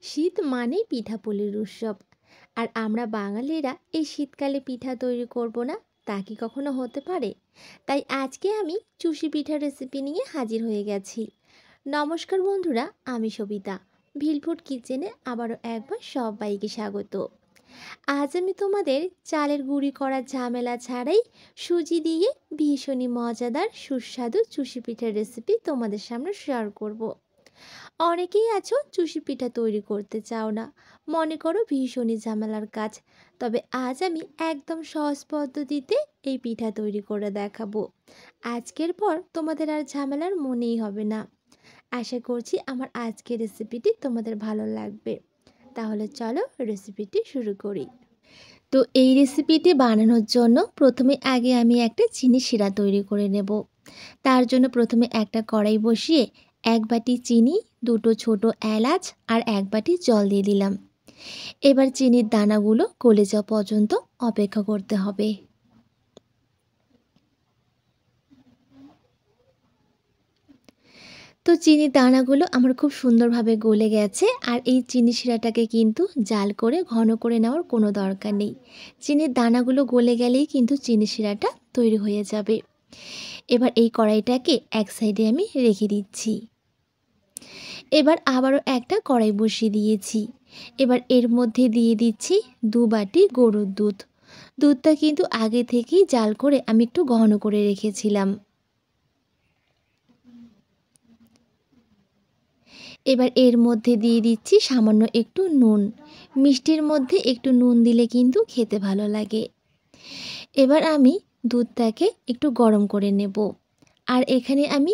শীত মানেই পিঠাপুলির উৎসব। আর আমরা বাঙালিরা এই শীতকালে পিঠা তৈরি করব না, তা কি কখনো হতে পারে? তাই আজকে আমি চুষি পিঠার রেসিপি নিয়ে হাজির হয়ে গেছি। নমস্কার বন্ধুরা, আমি সবিতা। ভিলফুড কিচেনে আবারও একবার সবাইকে স্বাগত। আজ আমি তোমাদের চালের গুঁড়ি করার ঝামেলা ছাড়াই সুজি দিয়ে ভীষণই মজাদার সুস্বাদু চুষি পিঠার রেসিপি তোমাদের সামনে শেয়ার করব। অনেকেই আছো চুষি পিঠা তৈরি করতে চাও না, মনে করো ভীষণই ঝামেলার কাজ। তবে আজ আমি একদম সহজ পদ্ধতিতে এই পিঠা তৈরি করে দেখাবো। আজকের পর তোমাদের আর ঝামেলার মনেই হবে না। আশা করছি আমার আজকের রেসিপিটি তোমাদের ভালো লাগবে। তাহলে চলো রেসিপিটি শুরু করি। তো এই রেসিপিটি বানানোর জন্য প্রথমে আমি একটা চিনি শিরা তৈরি করে নেব। তার জন্য প্রথমে একটা কড়াই বসিয়ে 1 বাটি চিনি, 2টো ছোট এলাচ আর 1 বাটি জল দিয়ে দিলাম। এবার চিনির দানাগুলো গলে যাওয়া পর্যন্ত অপেক্ষা করতে হবে। তো চিনির দানাগুলো আমার খুব সুন্দরভাবে গলে গেছে। আর এই চিনি শিরাটাকে কিন্তু জাল করে ঘন করে নেওয়ার কোনো দরকার নেই। চিনির দানাগুলো গলে গেলেই কিন্তু চিনি শিরাটা তৈরি হয়ে যাবে। এবার এই কড়াইটাকে এক সাইডে আমি রেখে দিচ্ছি। এবার আবারও একটা কড়াই বসিয়ে দিয়েছি। এবার এর মধ্যে দিয়ে দিচ্ছি 2 বাটি গরুর দুধ। দুধটা কিন্তু আগে থেকেই জাল করে আমি একটু ঘন করে রেখেছিলাম। এবার এর মধ্যে দিয়ে দিচ্ছি সামান্য একটু নুন। মিষ্টির মধ্যে একটু নুন দিলে কিন্তু খেতে ভালো লাগে। এবার আমি দুধটাকে একটু গরম করে নেব। আর এখানে আমি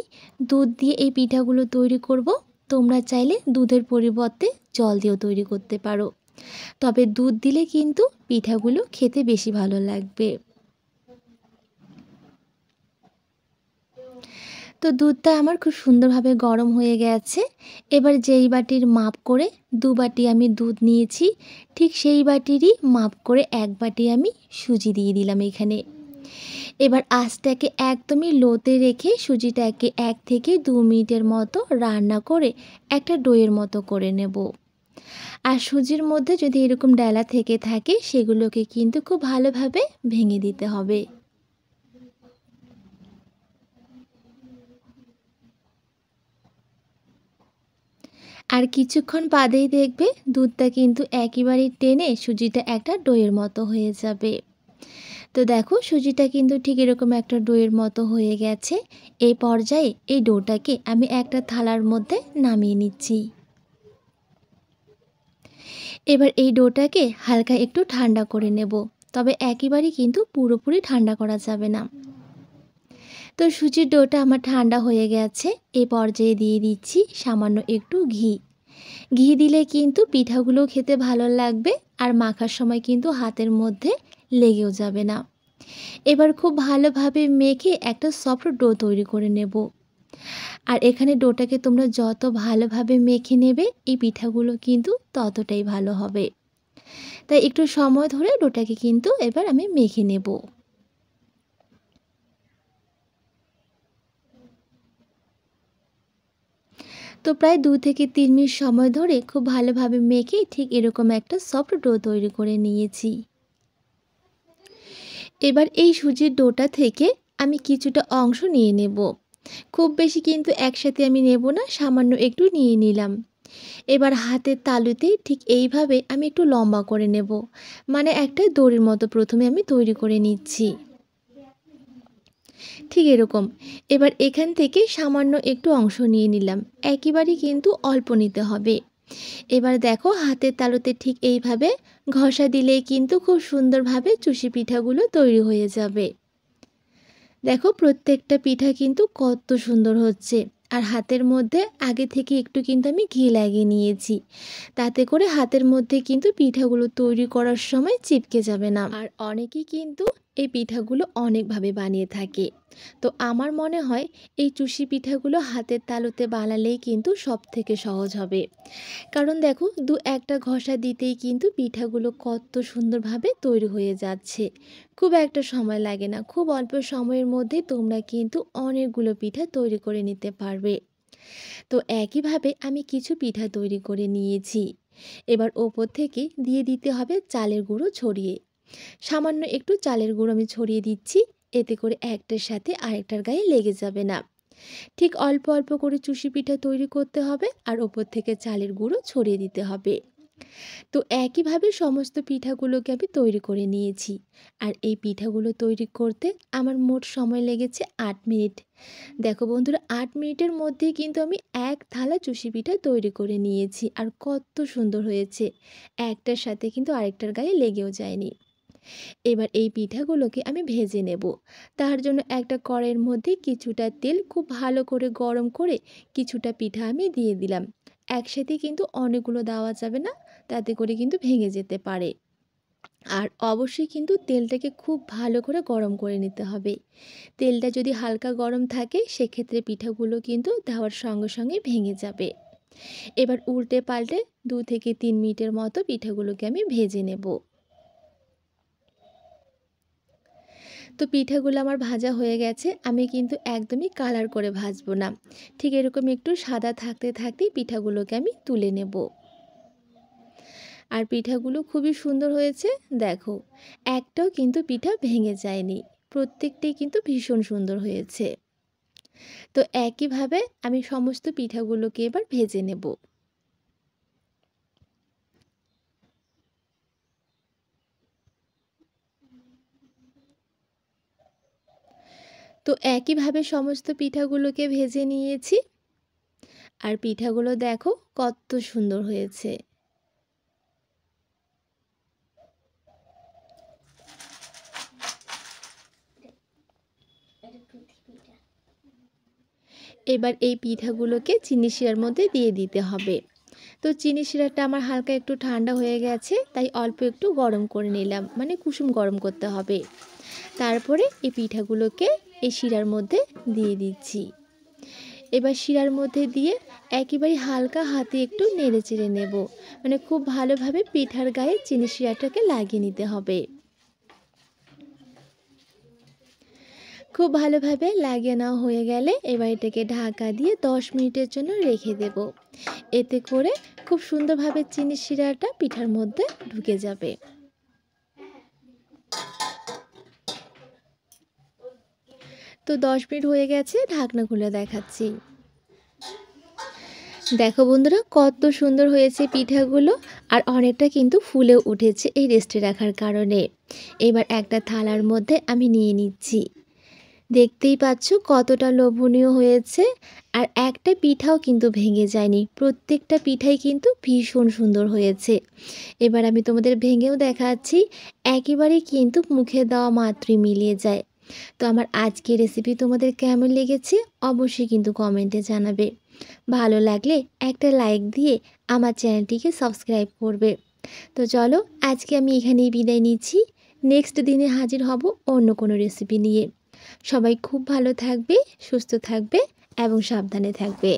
দুধ দিয়ে এই পিঠাগুলো তৈরি করব। তোমরা চাইলে দুধের পরিবর্তে জল দিয়েও তৈরি করতে পারো। তবে দুধ দিলে কিন্তু পিঠাগুলো খেতে বেশি ভালো লাগবে। তো দুধটা আমার খুব সুন্দরভাবে গরম হয়ে গেছে। এবার যেই বাটির মাপ করে 2 বাটি আমি দুধ নিয়েছি, ঠিক সেই বাটিরই মাপ করে 1 বাটি আমি সুজি দিয়ে দিলাম এখানে। এবার আঁচটাকে একদমই লোতে রেখে সুজিটাকে 1 থেকে 2 মিনিটের মতো রান্না করে একটা ডোয়ের মতো করে নেব। আর সুজির মধ্যে যদি এরকম ডালা থেকে থাকে সেগুলোকে কিন্তু খুব ভালোভাবে ভেঙে দিতে হবে। আর কিছুক্ষণ বাদেই দেখবে দুধটা কিন্তু একেবারেই টেনে সুজিটা একটা ডোয়ের মতো হয়ে যাবে। তো দেখো সুজিটা কিন্তু ঠিক এরকম একটা ডোয়ের মতো হয়ে গেছে। এই পর্যায়ে এই ডোটাকে আমি একটা থালার মধ্যে নামিয়ে নিচ্ছি। এবার এই ডোটাকে হালকা একটু ঠান্ডা করে নেব। তবে একেবারেই কিন্তু পুরোপুরি ঠান্ডা করা যাবে না। তো সুজির ডোটা আমার ঠান্ডা হয়ে গেছে। এই পর্যায়ে দিয়ে দিচ্ছি সামান্য একটু ঘি। ঘি দিলে কিন্তু পিঠাগুলো খেতে ভালো লাগবে আর মাখার সময় কিন্তু হাতের মধ্যে লেগেও যাবে না। এবার খুব ভালোভাবে মেখে একটা সফট ডো তৈরি করে নেব। আর এখানে ডোটাকে তোমরা যত ভালোভাবে মেখে নেবে এই পিঠাগুলো কিন্তু ততটাই ভালো হবে। তাই একটু সময় ধরে ডোটাকে কিন্তু এবার আমি মেখে নেব। তো প্রায় 2 থেকে 3 মিনিট সময় ধরে খুব ভালোভাবে মেখে ঠিক এরকম একটা সফট ডো তৈরি করে নিয়েছি। এবার এই সুজির ডোটা থেকে আমি কিছুটা অংশ নিয়ে নেব। খুব বেশি কিন্তু একসাথে আমি নেব না, সামান্য একটু নিয়ে নিলাম। এবার হাতের তালুতে ঠিক এইভাবে আমি একটু লম্বা করে নেব। মানে একটা দড়ির মতো প্রথমে আমি তৈরি করে নিচ্ছি। ঠিক এরকম। এবার এখান থেকে সামান্য একটু অংশ নিয়ে নিলাম। একেবারেই কিন্তু অল্প নিতে হবে। এবার দেখো হাতের তালুতে ঠিক এইভাবে ঘষা দিলেই কিন্তু খুব সুন্দরভাবে চুষি পিঠাগুলো তৈরি হয়ে যাবে। দেখো প্রত্যেকটা পিঠা কিন্তু কত সুন্দর হচ্ছে। আর হাতের মধ্যে আগে থেকে একটু কিন্তু আমি ঘি লাগিয়ে নিয়েছি। তাতে করে হাতের মধ্যে কিন্তু পিঠাগুলো তৈরি করার সময় চিপকে যাবে না। আর অনেকেই কিন্তু এই পিঠাগুলো অনেকভাবে বানিয়ে থাকে। তো আমার মনে হয় এই চুষি পিঠাগুলো হাতের তালুতে বানালেই কিন্তু সবথেকে সহজ হবে। কারণ দেখো একটা ঘষা দিতেই কিন্তু পিঠাগুলো কত সুন্দরভাবে তৈরি হয়ে যাচ্ছে। খুব একটা সময় লাগে না, খুব অল্প সময়ের মধ্যে তোমরা কিন্তু অনেকগুলো পিঠা তৈরি করে নিতে পারবে। তো একইভাবে আমি কিছু পিঠা তৈরি করে নিয়েছি। এবার ওপর থেকে দিয়ে দিতে হবে চালের গুঁড়ো ছড়িয়ে। সামান্য একটু চালের গুঁড়ো আমি ছড়িয়ে দিচ্ছি, এতে করে একটার সাথে আরেকটার গায়ে লেগে যাবে না। ঠিক অল্প অল্প করে চুষি পিঠা তৈরি করতে হবে আর ওপর থেকে চালের গুঁড়ো ছড়িয়ে দিতে হবে। তো একইভাবে সমস্ত পিঠাগুলোকে আমি তৈরি করে নিয়েছি। আর এই পিঠাগুলো তৈরি করতে আমার মোট সময় লেগেছে ৮ মিনিট। দেখো বন্ধুরা, ৮ মিনিটের মধ্যেই কিন্তু আমি এক থালা চুষি পিঠা তৈরি করে নিয়েছি। আর কত সুন্দর হয়েছে, একটার সাথে কিন্তু আরেকটার গায়ে লেগেও যায়নি। এবার এই পিঠাগুলোকে আমি ভেজে নেব। তার জন্য একটা কড়াইয়ের মধ্যে কিছুটা তেল খুব ভালো করে গরম করে কিছুটা পিঠা আমি দিয়ে দিলাম। একসাথে কিন্তু অনেকগুলো দেওয়া যাবে না, তাতে করে কিন্তু ভেঙে যেতে পারে। আর অবশ্যই কিন্তু তেলটাকে খুব ভালো করে গরম করে নিতে হবে। তেলটা যদি হালকা গরম থাকে সেক্ষেত্রে পিঠাগুলো কিন্তু দেওয়ার সঙ্গে সঙ্গে ভেঙে যাবে। এবার উল্টে পাল্টে 2 থেকে 3 মিনিটের মতো পিঠাগুলোকে আমি ভেজে নেব। তো পিঠাগুলো আমার ভাজা হয়ে গেছে। আমি কিন্তু একদমই কালার করে ভাজবো না, ঠিক এরকম একটু সাদা থাকতে থাকতেই পিঠাগুলোকে আমি তুলে নেব। আর পিঠাগুলো খুবই সুন্দর হয়েছে, দেখো একটাও কিন্তু পিঠা ভেঙে যায়নি, প্রত্যেকটাই কিন্তু ভীষণ সুন্দর হয়েছে। তো একইভাবে আমি সমস্ত পিঠাগুলোকে এবার ভেজে নেব। তো একইভাবে সমস্ত পিঠাগুলোকে ভেজে নিয়েছি। আর পিঠাগুলো দেখো কত সুন্দর হয়েছে। এবার এই পিঠাগুলোকে চিনি শিরার মধ্যে দিয়ে দিতে হবে। তো চিনি শিরাটা আমার হালকা একটু ঠান্ডা হয়ে গেছে, তাই অল্প একটু গরম করে নিলাম, মানে কুসুম গরম করতে হবে। তারপরে এই পিঠাগুলোকে এই শিরার মধ্যে দিয়ে দিচ্ছি। এবার শিরার মধ্যে দিয়ে একেবারে হালকা হাতে একটু নেড়ে চেড়ে নেব, মানে খুব ভালোভাবে পিঠার গায়ে চিনি শিরাটাকে লাগিয়ে নিতে হবে। খুব ভালোভাবে লাগিয়ে নেওয়া হয়ে গেলে এবার এটাকে ঢাকা দিয়ে 10 মিনিটের জন্য রেখে দেব। এতে করে খুব সুন্দরভাবে চিনি শিরাটা পিঠার মধ্যে ঢুকে যাবে। তো 10 মিনিট হয়ে গেছে, ঢাকনা খুলে দেখাচ্ছি। দেখো বন্ধুরা কত সুন্দর হয়েছে পিঠাগুলো, আর অনেকটা কিন্তু ফুলেও উঠেছে এই রেস্টে রাখার কারণে। এবার একটা থালার মধ্যে আমি নিয়ে নিচ্ছি। দেখতেই পাচ্ছ কতটা লোভনীয় হয়েছে, আর একটা পিঠাও কিন্তু ভেঙে যায়নি, প্রত্যেকটা পিঠাই কিন্তু ভীষণ সুন্দর হয়েছে। এবার আমি তোমাদের ভেঙেও দেখাচ্ছি, একেবারেই কিন্তু মুখে দেওয়া মাত্রই মিলিয়ে যায়। তো আমার আজকের রেসিপি তোমাদের কেমন লেগেছে অবশ্যই কিন্তু কমেন্টে জানাবে। ভালো লাগলে একটা লাইক দিয়ে আমার চ্যানেলটিকে সাবস্ক্রাইব করবে। তো চলো আজকে আমি এখানেই বিদায় নিচ্ছি। নেক্সট দিনে হাজির হব অন্য কোনো রেসিপি নিয়ে। সবাই খুব ভালো থাকবে, সুস্থ থাকবে এবং সাবধানে থাকবে।